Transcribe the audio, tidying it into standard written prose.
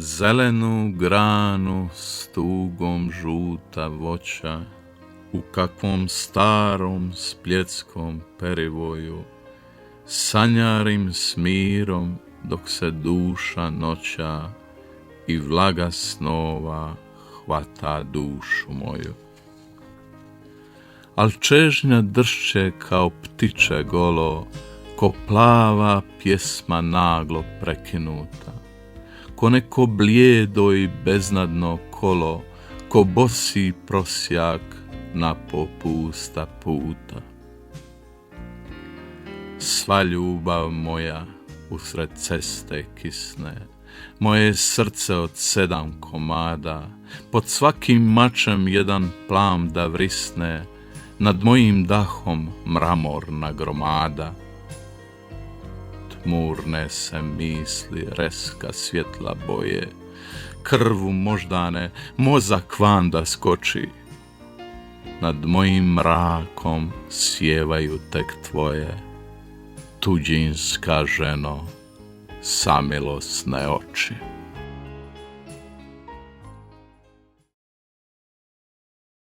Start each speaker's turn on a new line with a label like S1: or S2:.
S1: zelenu granu s tugom žuta voća, u kakvom starom spletskom perivoju sanjarim s mirom dok se duša noća i vlaga snova hvata dušu moju. Al čežnja dršće kao ptiče golo, ko plava pjesma naglo prekinuta, ko neko blijedo i beznadno kolo, ko bosi prosjak na popusta puta. Sva ljubav moja usred ceste kisne, moje srce od 7 komada, pod svakim mačem jedan plam da vrisne, nad mojim dahom mramorna gromada. Tmurne se misli reska svjetla boje, krvu moždane, mozak van da skoči. Nad mojim mrakom sjevaju tek tvoje, tuđinska ženo, samilosne oči.